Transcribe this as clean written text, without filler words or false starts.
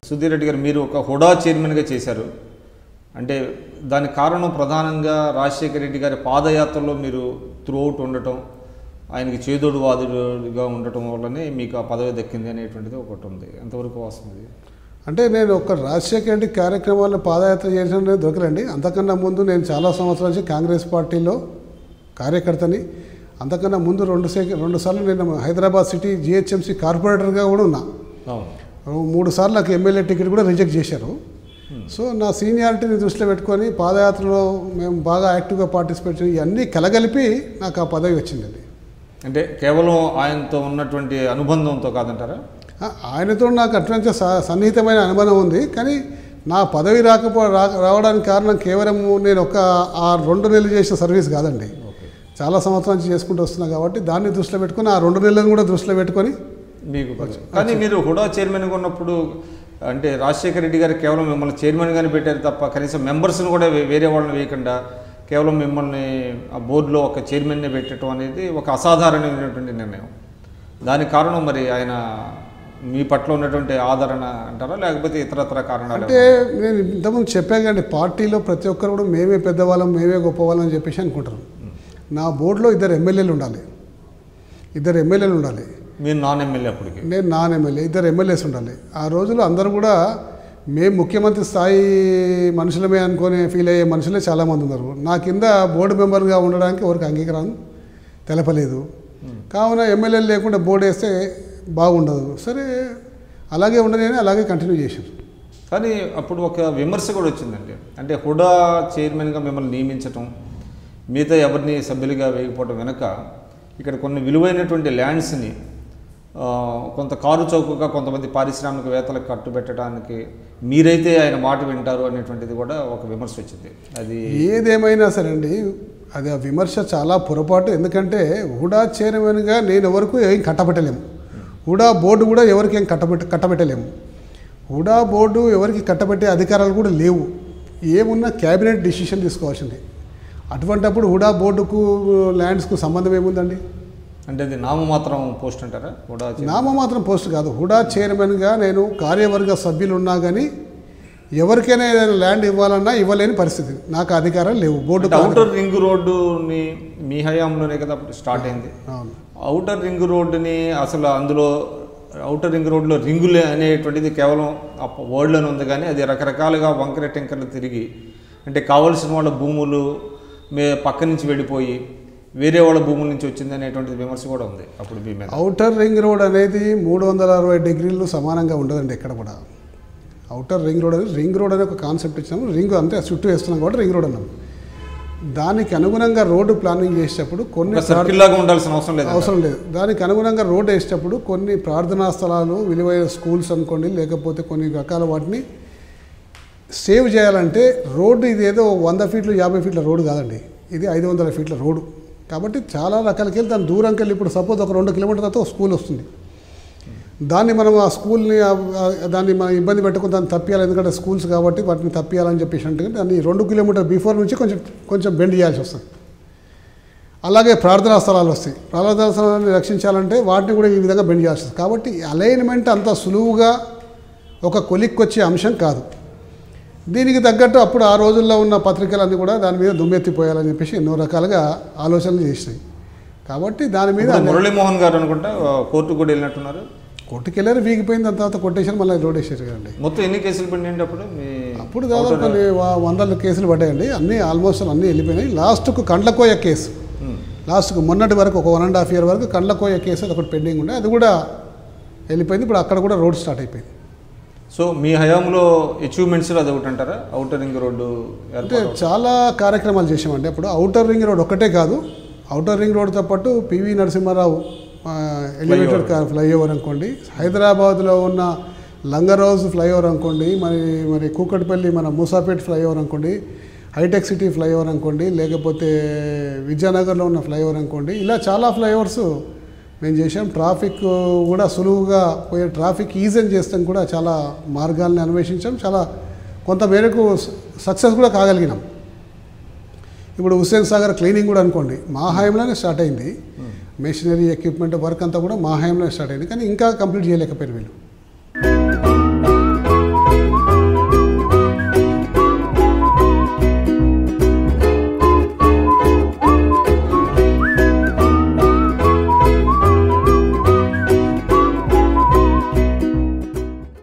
సుధీర్ రెడ్డి గారు, మీరు ఒక హుడా చైర్మన్గా చేశారు. అంటే దానికి కారణం ప్రధానంగా రాజశేఖర రెడ్డి గారి పాదయాత్రలో మీరు త్రూఅవుట్ ఉండటం, ఆయనకి చేదోడు వాదుడుగా ఉండటం వల్లనే మీకు ఆ పదవి దక్కింది అనేటువంటిది ఒకటి ఉంది. ఎంతవరకు వాస్తవం? అంటే నేను ఒక రాజశేఖర రెడ్డి కార్యక్రమాల్లో పాదయాత్ర చేసిన దొరకలండి. అంతకన్నా ముందు నేను చాలా సంవత్సరాల నుంచి కాంగ్రెస్ పార్టీలో కార్యకర్తని. అంతకన్నా ముందు రెండు సార్లు నేను హైదరాబాద్ సిటీ జిహెచ్ఎంసీ కార్పొరేటర్గా కూడా ఉన్నా. 3 సార్లు నాకు ఎమ్మెల్యే టికెట్ కూడా రిజెక్ట్ చేశారు. సో నా సీనియారిటీని దృష్టిలో పెట్టుకొని పాదయాత్రలో మేము బాగా యాక్టివ్గా పార్టిసిపేట్ చేసి ఇవన్నీ కలగలిపి నాకు ఆ పదవి వచ్చిందండి. అంటే కేవలం ఆయనతో ఉన్నటువంటి అనుబంధంతో కాదంటారా? ఆయనతో నాకు అటువంటి సన్నిహితమైన అనుబంధం ఉంది. కానీ నా పదవి రావడానికి కారణం కేవలం నేను ఒక 2 నెలలు చేసిన సర్వీస్ కాదండి. చాలా సంవత్సరాల నుంచి చేసుకుంటూ వస్తున్నా కాబట్టి దాన్ని దృష్టిలో పెట్టుకొని ఆ 2 నెలలను కూడా దృష్టిలో పెట్టుకొని మీకు. కానీ మీరు హుడా చైర్మన్గా ఉన్నప్పుడు అంటే రాజశేఖర రెడ్డి గారు కేవలం మిమ్మల్ని చైర్మన్గానే పెట్టారు తప్ప కనీసం మెంబర్స్ని కూడా వేరే వాళ్ళని వేయకుండా కేవలం మిమ్మల్ని ఆ బోర్డులో ఒక చైర్మన్నే పెట్టడం అనేది ఒక అసాధారణమైనటువంటి నిర్ణయం. దానికి కారణం మరి ఆయన మీ పట్ల ఉన్నటువంటి ఆదరణ అంటారా, లేకపోతే ఇతరత్ర కారణాలు? అంటే నేను ఇంతకుముందు చెప్పాకండి, పార్టీలో ప్రతి ఒక్కరు కూడా మేమే పెద్దవాళ్ళం, మేమే గొప్పవాళ్ళం అని చెప్పేసి అనుకుంటారు. నా బోర్డులో 2 ఎమ్మెల్యేలు ఉండాలి. మీరు నాన్ ఎమ్మెల్యే, అప్పటికి నేను నాన్ ఎమ్మెల్యే, 2 ఎమ్మెల్యేస్ ఉండాలి. ఆ రోజుల్లో అందరూ కూడా మేము ముఖ్యమంత్రి స్థాయి మనుషులమే అనుకొని ఫీల్ అయ్యే మనుషులే చాలామంది ఉన్నారు. నా కింద బోర్డు మెంబర్గా ఉండడానికి ఎవరికి అంగీకారం తెలపలేదు. కావున ఎమ్మెల్యేలు లేకుండా బోర్డు వేస్తే బాగుండదు. సరే అలాగే ఉండని అలాగే కంటిన్యూ చేశారు. కానీ అప్పుడు ఒక విమర్శ కూడా వచ్చిందండి. అంటే హుడా చైర్మన్గా మిమ్మల్ని నియమించటం, మిగతా ఎవరిని సభ్యులుగా వేయకపోవడం వెనక ఇక్కడ కొన్ని విలువైనటువంటి ల్యాండ్స్ని కొంత కారు చౌకగా కొంతమంది పారిశ్రామికవేత్తలకు కట్టుబెట్టడానికి మీరైతే ఆయన మాట వింటారు అనేటువంటిది కూడా ఒక విమర్శ వచ్చింది. అది ఏదేమైనా సరే అండి, అది ఆ విమర్శ చాలా పొరపాటు. ఎందుకంటే హుడా చైర్మన్గా నేను ఎవరికి ఏం కట్టబెట్టలేము. హుడా బోర్డు కూడా ఎవరికి ఏం కట్టబెట్టలేము. హుడా బోర్డు ఎవరికి కట్టబెట్టే అధికారాలు కూడా లేవు. ఏమున్నా క్యాబినెట్ డిసిషన్ తీసుకోవాల్సింది. అటువంటిప్పుడు హుడా బోర్డుకు ల్యాండ్స్కు సంబంధం ఏముందండి? అంటే అది నామమాత్రం పోస్ట్ అంటారా? హుడా నామమాత్రం పోస్ట్ కాదు. హుడా చైర్మన్గా నేను కార్యవర్గ సభ్యులు ఉన్నా కానీ ఎవరికైనా ఏదైనా ల్యాండ్ ఇవ్వాలన్నా ఇవ్వలేని పరిస్థితి. నాకు అధికారాలు లేవు. బోర్డు ఔటర్ రింగ్ రోడ్డుని మీ హయాంలోనే కదా స్టార్ట్ అయింది. ఔటర్ రింగ్ రోడ్డుని అసలు అందులో ఔటర్ రింగ్ రోడ్లో రింగులే అనేటువంటిది కేవలం వర్డ్లోనే ఉంది. కానీ అది రకరకాలుగా వంకర టెంకర్లు తిరిగి అంటే కావాల్సిన వాళ్ళ భూములు పక్క నుంచి వెళ్ళిపోయి వేరే వాళ్ళ భూముల నుంచి వచ్చింది అనేటువంటిది విమర్శ కూడా ఉంది అప్పుడు మీ మీద. ఔటర్ రింగ్ రోడ్ అనేది 360 డిగ్రీలు సమానంగా ఉండదండి ఎక్కడ కూడా. ఔటర్ రింగ్ రోడ్ అనేది అనే ఒక కాన్సెప్ట్ ఇచ్చాము. రింగ్ అంతే చుట్టూ వేస్తున్నాం కాబట్టి రింగ్ రోడ్ అన్నాం. దానికి అనుగుణంగా రోడ్డు ప్లానింగ్ చేసేటప్పుడు కొన్ని ఉండాల్సిన అవసరం లేదు. దానికి అనుగుణంగా రోడ్డు వేసేటప్పుడు కొన్ని ప్రార్థనా స్థలాలు, విలువైన స్కూల్స్ అనుకోండి, లేకపోతే కొన్ని రకాల వాటిని సేవ్ చేయాలంటే రోడ్డు ఇది ఏదో 100 ఫీట్లు 50 ఫీట్ల రోడ్డు కాదండి, ఇది 500 ఫీట్ల రోడ్డు. కాబట్టి చాలా రకాలకి వెళ్ళి దాని దూరంకి వెళ్ళి ఇప్పుడు సపోజ్ ఒక 2 కిలోమీటర్ల తర్వాత ఒక స్కూల్ వస్తుంది. దాన్ని మనం ఆ స్కూల్ని దాన్ని మనం ఇబ్బంది పెట్టుకుని దాన్ని తప్పియాలి. ఎందుకంటే స్కూల్స్ కాబట్టి వాటిని తప్పియాలని చెప్పేసి అంటే దాన్ని 2 కిలోమీటర్ బిఫోర్ నుంచి కొంచెం బెండ్ చేయాల్సి వస్తుంది. అలాగే ప్రార్థనా స్థలాలు వస్తాయి. ప్రార్థనా స్థలాన్ని రక్షించాలంటే వాటిని కూడా ఈ విధంగా బెండ్ చేయాల్సి వస్తుంది. కాబట్టి అలైన్మెంట్ అంత సులువుగా ఒక కొలిక్కొచ్చే అంశం కాదు. దీనికి తగ్గట్టు అప్పుడు ఆ రోజుల్లో ఉన్న పత్రికలన్నీ కూడా దాని మీద దుమ్మెత్తిపోయాలని చెప్పేసి ఎన్నో రకాలుగా ఆలోచనలు చేసినాయి. కాబట్టి దాని మీద మురళీమోహన్ గారు అనుకుంటా కోర్టుకు కూడా వెళ్ళినట్టున్నారు. కోర్టుకు వెళ్ళారు, వీగిపోయింది. దాని తర్వాత కొట్టేసారు, మళ్ళీ రోడ్ వేసారు కదండి. మొత్తం ఎన్ని కేసులు పడినాయండి అప్పుడు దాదాపు 100 కేసులు పడ్డాయండి. అన్నీ ఆల్మోస్ట్ అన్నీ వెళ్ళిపోయినాయి. లాస్ట్కు కండ్లకోయ కేసు, లాస్ట్కు మొన్నటి వరకు ఒక 1.5 year వరకు కండ్లకోయ కేసు అది ఒకటి పెండింగ్ ఉండే, అది కూడా వెళ్ళిపోయింది. ఇప్పుడు అక్కడ కూడా రోడ్ స్టార్ట్ అయిపోయింది. సో మీ హయాంలో అచీవ్మెంట్స్లో అది ఒకటి అంటారా? ఔటర్ రింగ్ రోడ్డు అంటే చాలా కార్యక్రమాలు చేసామండి. అప్పుడు ఔటర్ రింగ్ రోడ్ ఒకటే కాదు, ఔటర్ రింగ్ రోడ్తో పాటు పివి నరసింహారావు ఎలివేటెడ్ ఫ్లైఓవర్ అనుకోండి, హైదరాబాద్లో ఉన్న లంగరోజ్ ఫ్లైఓవర్ అనుకోండి, మరి కూకట్పల్లి మన మూసాపేట్ ఫ్లైఓవర్ అనుకోండి, హైటెక్ సిటీ ఫ్లైఓవర్ అనుకోండి, లేకపోతే విద్యానగర్లో ఉన్న ఫ్లైఓవర్ అనుకోండి, ఇలా చాలా ఫ్లైఓవర్స్ మేము చేసాం. ట్రాఫిక్ కూడా సులువుగా పోయే ట్రాఫిక్ ఈజీ చేస్తాం కూడా చాలా మార్గాల్ని అన్వేషించాం. చాలా కొంత మేరకు సక్సెస్ కూడా కాగలిగినాం. ఇప్పుడు హుస్సేన్ సాగర్ క్లీనింగ్ కూడా అనుకోండి మా హయాంలోనే స్టార్ట్ అయింది. మెషినరీ ఎక్విప్మెంట్ వర్క్ అంతా కూడా మా హయాంలోనే స్టార్ట్ అయింది, కానీ ఇంకా కంప్లీట్ చేయలేకపోయారు వీళ్ళు.